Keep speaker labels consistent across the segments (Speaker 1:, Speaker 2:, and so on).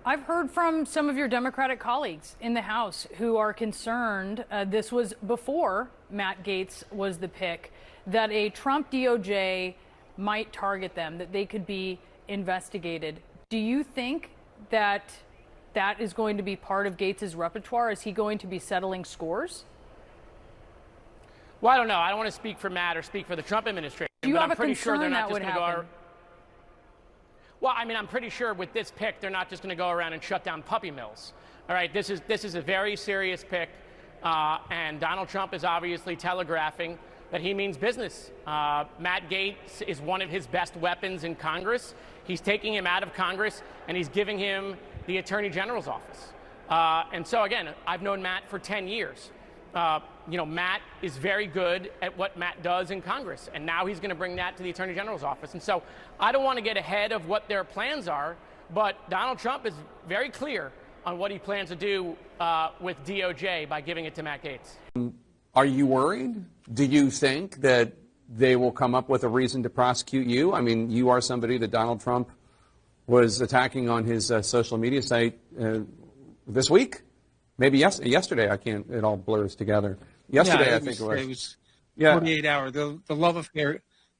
Speaker 1: I've heard from some of your Democratic colleagues in the House who are concerned, this was before Matt Gaetz was the pick, that a Trump DOJ might target them, that they could be investigated. Do you think that that is going to be part of Gaetz's repertoire? Is he going to be settling scores?
Speaker 2: Well, I don't know. I don't want to speak for Matt or speak for the Trump administration.
Speaker 1: Do you
Speaker 2: but
Speaker 1: have
Speaker 2: I'm pretty
Speaker 1: a
Speaker 2: sure
Speaker 1: concern
Speaker 2: they're not
Speaker 1: that
Speaker 2: just
Speaker 1: would
Speaker 2: going to go.
Speaker 1: happen?
Speaker 2: Well, I mean, I'm pretty sure with this pick, they're not just going to go around and shut down puppy mills. All right, this is a very serious pick, and Donald Trump is obviously telegraphing that he means business. Matt Gaetz is one of his best weapons in Congress. He's taking him out of Congress, and he's giving him the Attorney General's office. And so, again, I've known Matt for 10 years. Matt is very good at what Matt does in Congress, and now he's going to bring that to the Attorney General's office. And so I don't want to get ahead of what their plans are, but Donald Trump is very clear on what he plans to do with DOJ by giving it to Matt Gaetz.
Speaker 3: Are you worried? Do you think that they will come up with a reason to prosecute you? I mean, you are somebody that Donald Trump was attacking on his social media site this week. Maybe yesterday. I can't. It all blurs together. Yesterday, I think it was.
Speaker 4: It was 48 hours. The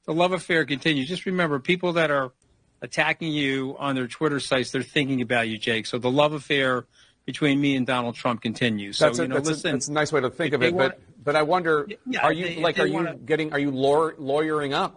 Speaker 4: love affair continues. Just remember, people that are attacking you on their Twitter sites, they're thinking about you, Jake. So the love affair between me and Donald Trump continues. So
Speaker 3: that's a nice way to think of it. But I wonder, are you lawyering up?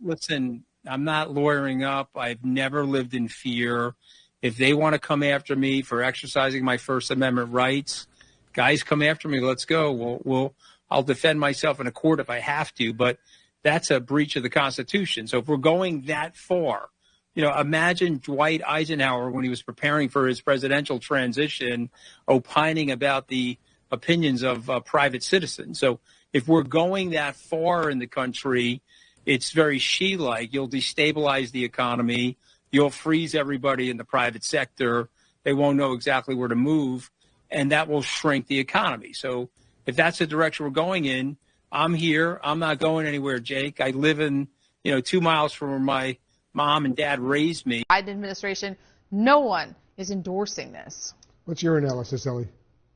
Speaker 4: Listen. I'm not lawyering up. I've never lived in fear. If they want to come after me for exercising my First Amendment rights, guys, come after me. Let's go. I'll defend myself in a court if I have to, but that's a breach of the Constitution. So if we're going that far, imagine Dwight Eisenhower when he was preparing for his presidential transition, opining about the opinions of private citizens. So if we're going that far in the country, it's very Xi-like. You'll destabilize the economy. You'll freeze everybody in the private sector. They won't know exactly where to move, and that will shrink the economy. So if that's the direction we're going in, I'm here. I'm not going anywhere, Jake. I live in, 2 miles from where my mom and dad raised me.
Speaker 5: Biden administration, no one is endorsing this.
Speaker 6: What's your analysis, Ellie?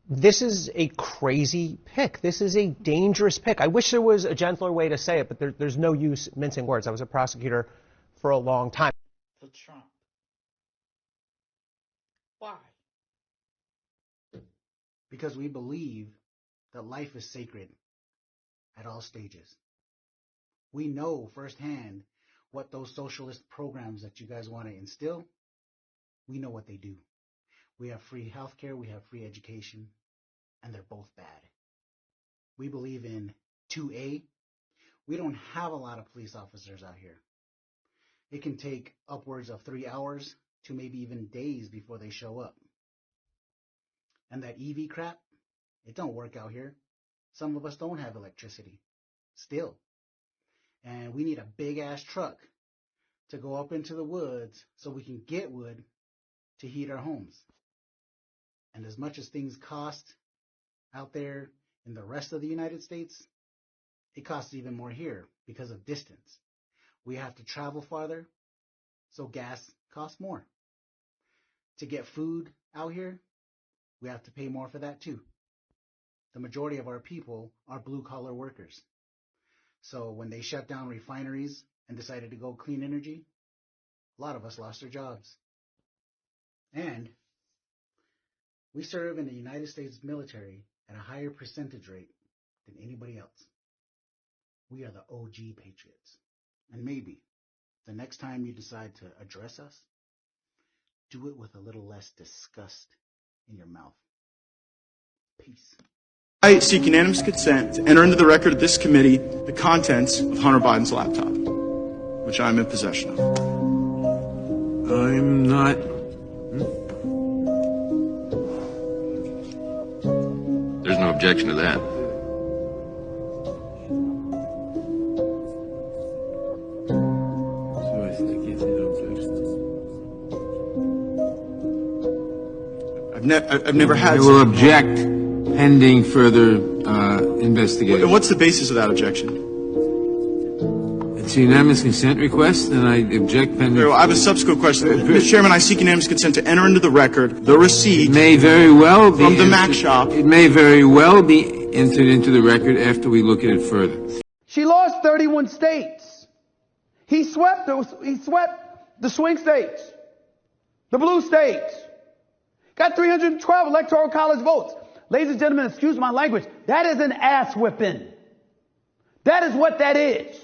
Speaker 7: This is a crazy pick. This is a dangerous pick. I wish there was a gentler way to say it, but there's no use mincing words. I was a prosecutor for a long time.
Speaker 8: For Trump. Why?
Speaker 9: Because we believe that life is sacred at all stages. We know firsthand what those socialist programs that you guys want to instill, we know what they do. We have free health care, we have free education, and they're both bad. We believe in 2A. We don't have a lot of police officers out here. It can take upwards of 3 hours to maybe even days before they show up. And that EV crap, it don't work out here. Some of us don't have electricity still. And we need a big ass truck to go up into the woods so we can get wood to heat our homes. And as much as things cost out there in the rest of the United States, it costs even more here because of distance. We have to travel farther, so gas costs more. To get food out here, we have to pay more for that too. The majority of our people are blue-collar workers. So when they shut down refineries and decided to go clean energy, a lot of us lost our jobs. And we serve in the United States military at a higher percentage rate than anybody else. We are the OG patriots. And maybe the next time you decide to address us, do it with a little less disgust in your mouth. Peace.
Speaker 10: I seek unanimous consent to enter into the record of this committee the contents of Hunter Biden's laptop, which I am in possession of.
Speaker 11: I'm not.
Speaker 12: There's no objection to that.
Speaker 10: I've never had.
Speaker 11: I will object pending further investigation.
Speaker 10: And what's the basis of that objection?
Speaker 11: It's a unanimous consent request, and I object pending.
Speaker 10: I have a subsequent question. Mr. Chairman, I seek unanimous consent to enter into the record the receipt
Speaker 11: may very well be
Speaker 10: from the Mac shop.
Speaker 11: It may very well be entered into the record after we look at it further.
Speaker 6: She lost 31 states. He swept the swing states, the blue states. Got 312 electoral college votes. Ladies and gentlemen, excuse my language. That is an ass whipping. That is what that is.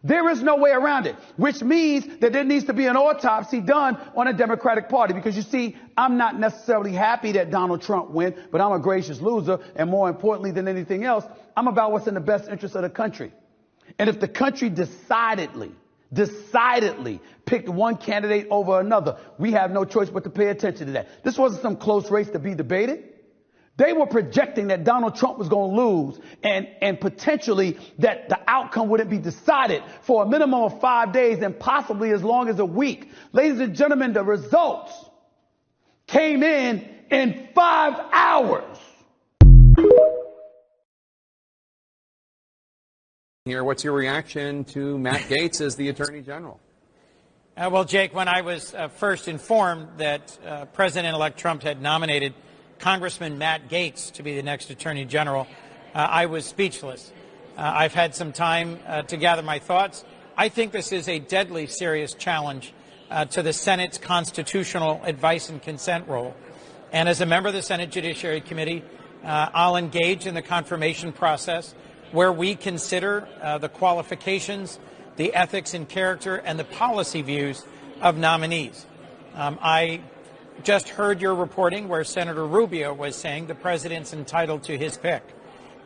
Speaker 6: There is no way around it, which means that there needs to be an autopsy done on the Democratic Party. Because you see, I'm not necessarily happy that Donald Trump win, but I'm a gracious loser. And more importantly than anything else, I'm about what's in the best interest of the country. And if the country decidedly picked one candidate over another, we have no choice but to pay attention to that. This wasn't some close race to be debated. They were projecting that Donald Trump was going to lose and potentially that the outcome wouldn't be decided for a minimum of 5 days and possibly as long as a week. Ladies and gentlemen, the results came in 5 hours.
Speaker 3: Here, what's your reaction to Matt Gaetz as the Attorney General?
Speaker 8: Well, Jake, when I was first informed that President-elect Trump had nominated Congressman Matt Gaetz to be the next Attorney General, I was speechless. I've had some time to gather my thoughts. I think this is a deadly serious challenge to the Senate's constitutional advice and consent role. And as a member of the Senate Judiciary Committee, I'll engage in the confirmation process where we consider the qualifications, the ethics and character, and the policy views of nominees. I just heard your reporting where Senator Rubio was saying the president's entitled to his pick.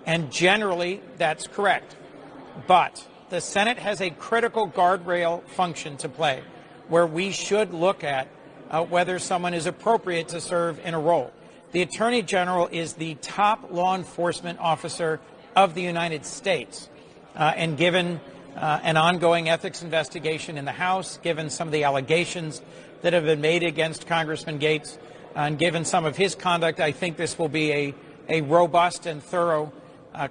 Speaker 8: And generally, that's correct. But the Senate has a critical guardrail function to play where we should look at whether someone is appropriate to serve in a role. The Attorney General is the top law enforcement officer of the United States. And given an ongoing ethics investigation in the House, given some of the allegations that have been made against Congressman Gaetz, and given some of his conduct, I think this will be a robust and thorough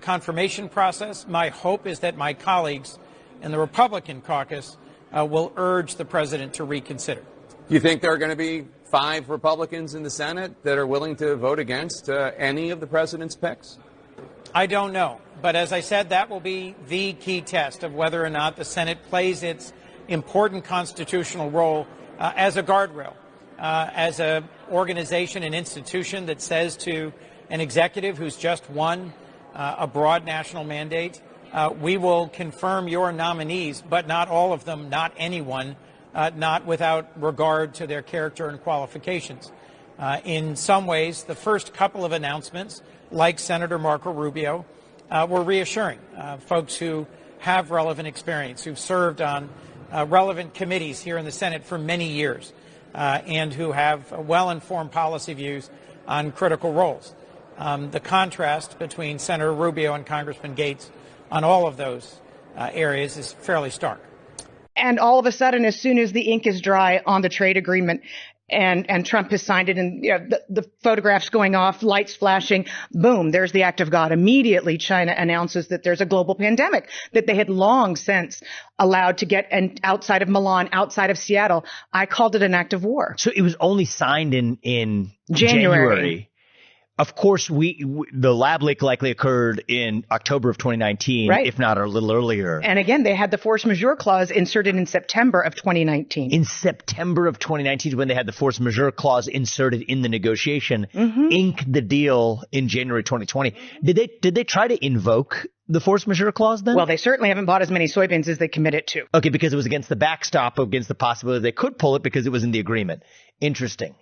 Speaker 8: confirmation process. My hope is that my colleagues in the Republican caucus will urge the president to reconsider.
Speaker 3: Do you think there are going to be 5 Republicans in the Senate that are willing to vote against any of the president's picks?
Speaker 8: I don't know. But as I said, that will be the key test of whether or not the Senate plays its important constitutional role as a guardrail, as an organization, an institution that says to an executive who's just won a broad national mandate, we will confirm your nominees, but not all of them, not anyone, not without regard to their character and qualifications. In some ways, the first couple of announcements, like Senator Marco Rubio, were reassuring. Folks who have relevant experience, who've served on relevant committees here in the Senate for many years, and who have well-informed policy views on critical roles. The contrast between Senator Rubio and Congressman Gaetz on all of those areas is fairly stark.
Speaker 13: And all of a sudden, as soon as the ink is dry on the trade agreement, and Trump has signed it, and the photographs going off, lights flashing, boom, there's the act of God. Immediately, China announces that there's a global pandemic that they had long since allowed to get outside of Milan, outside of Seattle. I called it an act of war.
Speaker 14: So it was only signed in January. Of course, the lab leak likely occurred in October of 2019, right, if not a little earlier.
Speaker 13: And again, they had the force majeure clause inserted in September of 2019.
Speaker 14: In September of 2019, when they had the force majeure clause inserted in the negotiation, inked the deal in January 2020. Did they try to invoke the force majeure clause then?
Speaker 13: Well, they certainly haven't bought as many soybeans as they committed to.
Speaker 14: Okay, because it was against the backstop, against the possibility they could pull it because it was in the agreement. Interesting.